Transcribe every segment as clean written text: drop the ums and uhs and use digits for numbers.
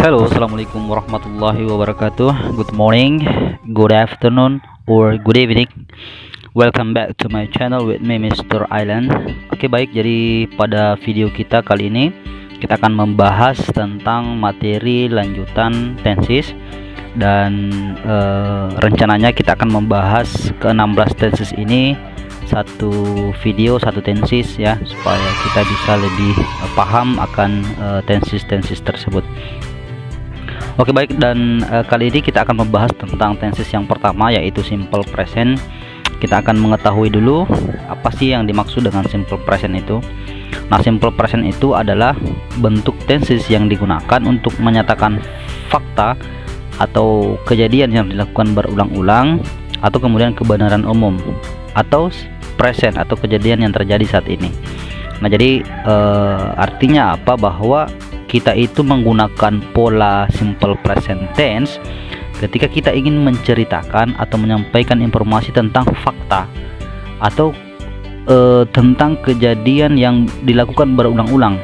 Hello, assalamualaikum warahmatullahi wabarakatuh. Good morning, good afternoon, or good evening. Welcome back to my channel with me, Mr. Island. Oke, baik. Jadi pada video kita kali ini kita akan membahas tentang materi lanjutan tenses dan rencananya kita akan membahas ke-16 tenses ini satu video, satu tenses ya, supaya kita bisa lebih paham akan tenses tersebut. Oke, baik, dan kali ini kita akan membahas tentang tenses yang pertama, yaitu simple present. Kita akan mengetahui dulu apa sih yang dimaksud dengan simple present itu. Nah, simple present itu adalah bentuk tenses yang digunakan untuk menyatakan fakta atau kejadian yang dilakukan berulang-ulang, atau kemudian kebenaran umum, atau present atau kejadian yang terjadi saat ini. Nah, jadi artinya apa? Bahwa kita itu menggunakan pola simple present tense ketika kita ingin menceritakan atau menyampaikan informasi tentang fakta atau tentang kejadian yang dilakukan berulang-ulang,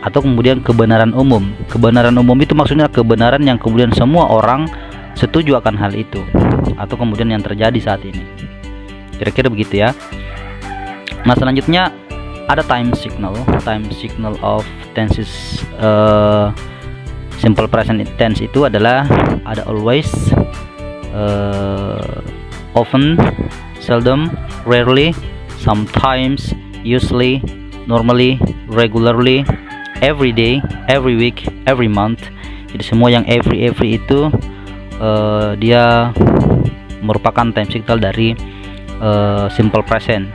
atau kemudian kebenaran umum. Kebenaran umum itu maksudnya kebenaran yang kemudian semua orang setuju akan hal itu, atau kemudian yang terjadi saat ini. Kira-kira begitu ya. Nah, selanjutnya ada time signal of tenses. Simple present tense itu adalah ada always, often, seldom, rarely, sometimes, usually, normally, regularly, every day, every week, every month. Jadi semua yang every itu dia merupakan time signal dari simple present,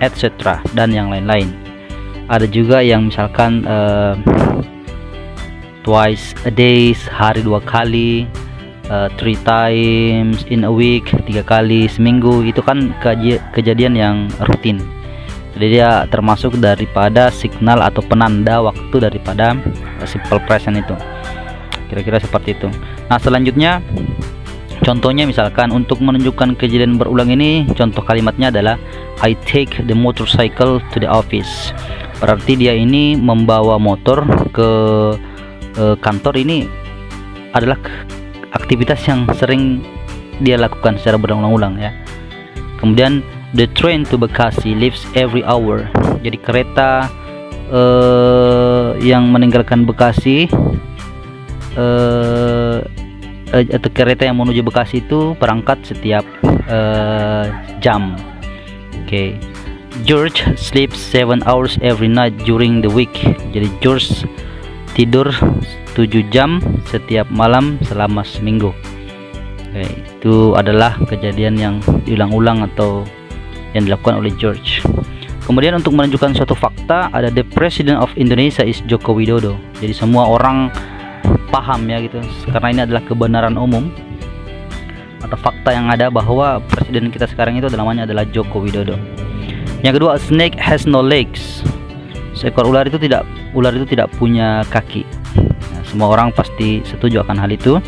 etc., dan yang lain-lain. Ada juga yang misalkan twice a day, sehari 2 kali, 3 times in a week, 3 kali seminggu. Itu kan kejadian yang rutin. Jadi dia termasuk daripada signal atau penanda waktu daripada simple present itu. Kira-kira seperti itu. Nah, selanjutnya contohnya misalkan untuk menunjukkan kejadian berulang ini, contoh kalimatnya adalah I take the motorcycle to the office. Berarti dia ini membawa motor ke kantor. Ini adalah aktivitas yang sering dia lakukan secara berulang-ulang ya. Kemudian the train to Bekasi leaves every hour. Jadi kereta yang meninggalkan Bekasi atau kereta yang menuju Bekasi itu berangkat setiap jam. Oke. George sleeps 7 hours every night during the week. Jadi George tidur 7 jam setiap malam selama seminggu. Oke, itu adalah kejadian yang diulang-ulang atau yang dilakukan oleh George. Kemudian untuk menunjukkan suatu fakta, ada the President of Indonesia is Joko Widodo. Jadi semua orang paham ya gitu, karena ini adalah kebenaran umum atau fakta yang ada bahwa presiden kita sekarang itu namanya adalah Joko Widodo. Yang kedua, a snake has no legs. Seekor ular itu tidak punya kaki. Nah, semua orang pasti setuju akan hal itu.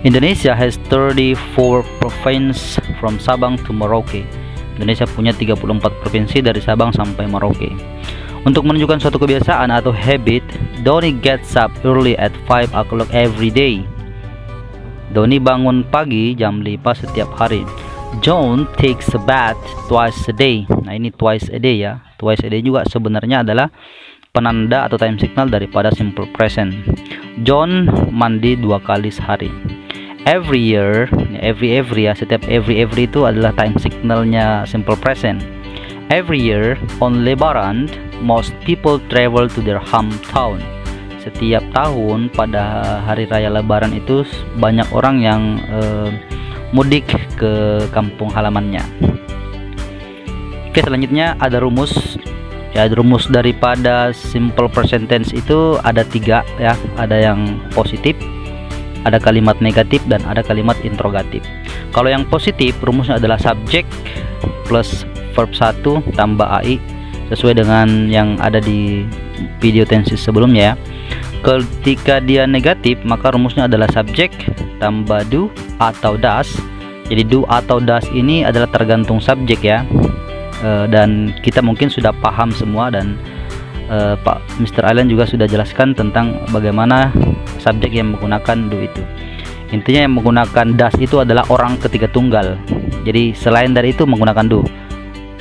Indonesia has 34 province from Sabang to Merauke. Indonesia punya 34 provinsi dari Sabang sampai Merauke. Untuk menunjukkan suatu kebiasaan atau habit, Doni gets up early at 5 o'clock every day. Doni bangun pagi jam 5 setiap hari. John takes a bath twice a day. Nah, ini twice a day ya. Twice a day juga sebenarnya adalah penanda atau time signal daripada simple present. John mandi 2 kali sehari. Every year, every ya, setiap every itu adalah time signalnya simple present. Every year on Lebaran, most people travel to their hometown. Setiap tahun pada hari raya Lebaran itu banyak orang yang mudik ke kampung halamannya. Oke, selanjutnya ada rumus. Ya, rumus daripada simple present tense itu ada 3 ya. Ada yang positif, ada kalimat negatif, dan ada kalimat interrogatif. Kalau yang positif, rumusnya adalah subject plus verb 1 tambah AI, sesuai dengan yang ada di video tenses sebelumnya ya. Ketika dia negatif, maka rumusnya adalah subject tambah do atau does. Jadi do atau does ini adalah tergantung subjek ya. Dan kita mungkin sudah paham semua, dan Pak Mr. Allen juga sudah jelaskan tentang bagaimana subjek yang menggunakan do itu. Intinya yang menggunakan does itu adalah orang ketiga tunggal. Jadi selain dari itu menggunakan do.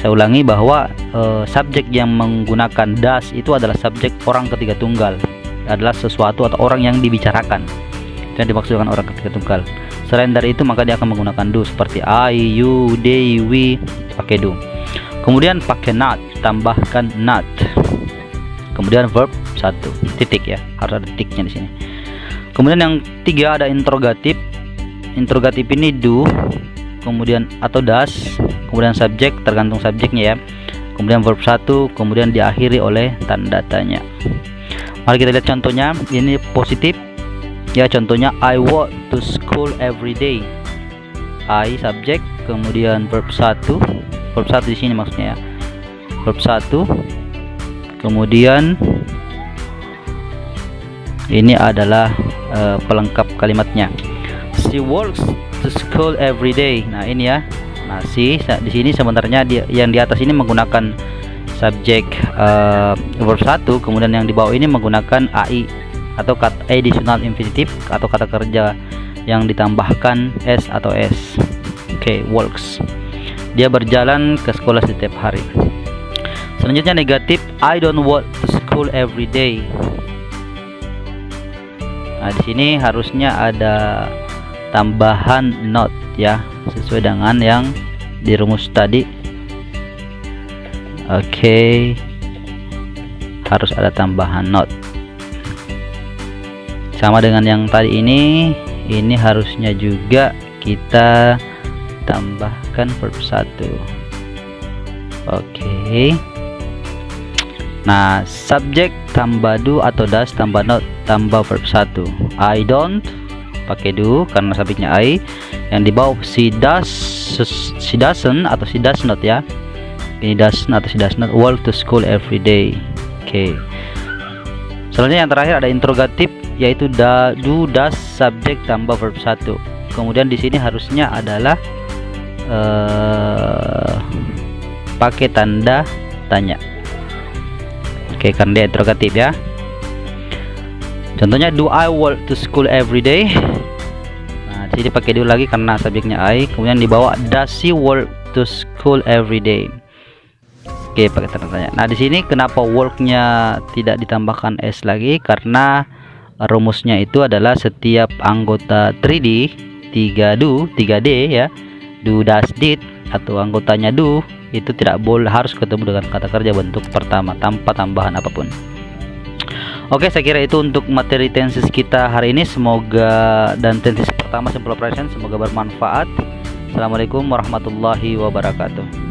Saya ulangi bahwa subjek yang menggunakan does itu adalah subjek orang ketiga tunggal, adalah sesuatu atau orang yang dibicarakan. Itu yang dimaksudkan orang ketiga tunggal. Selain dari itu maka dia akan menggunakan do, seperti I, you, they, we, pakai do. Kemudian pakai not, tambahkan not. Kemudian verb 1, titik ya, harus ada titiknya di sini. Kemudian yang 3 ada interrogatif. Interrogatif ini do, kemudian atau does, kemudian subjek, tergantung subjeknya ya. Kemudian verb 1, kemudian diakhiri oleh tanda tanya. Mari kita lihat contohnya. Ini positif ya, contohnya I walk to school every day. I subjek, kemudian verb 1, verb 1 di sini maksudnya ya. Verb 1, kemudian ini adalah pelengkap kalimatnya. She walks to school every day. Nah ini ya. Nah di sini sebenarnya yang di atas ini menggunakan subjek verb 1, kemudian yang di bawah ini menggunakan ai atau kata additional infinitive atau kata kerja yang ditambahkan s atau s. Oke, walks. Dia berjalan ke sekolah setiap hari. Selanjutnya negatif, I don't walk to school every day. Nah, di sini harusnya ada tambahan not ya, sesuai dengan yang di rumus tadi. Oke. Harus ada tambahan not. Sama dengan yang tadi ini harusnya juga kita tambahkan verb 1. Oke. Nah, subjek tambah do atau does tambah not tambah verb 1. I don't pakai do karena subjeknya I. Yang di bawah she doesn't atau she does not ya. Ini doesn't atau she does not walk to school every day. Oke. Selanjutnya yang terakhir ada interrogatif, yaitu do, does, subjek tambah verb 1. Kemudian di sini harusnya adalah pakai tanda tanya. Oke, karena dia interrogatif ya. Contohnya, do I walk to school every day? Nah, di sini pakai do lagi karena subjeknya I. Kemudian dibawa does she walk to school every day? Oke, pakai tanda tanya. Nah, di sini kenapa walk-nya tidak ditambahkan s lagi? Karena rumusnya itu adalah setiap anggota 3D, 3 do, 3D ya. Do, does, did atau anggotanya do itu tidak boleh, harus ketemu dengan kata kerja bentuk pertama tanpa tambahan apapun. Oke, saya kira itu untuk materi tenses kita hari ini. Semoga, dan tenses pertama simple present, semoga bermanfaat. Assalamualaikum warahmatullahi wabarakatuh.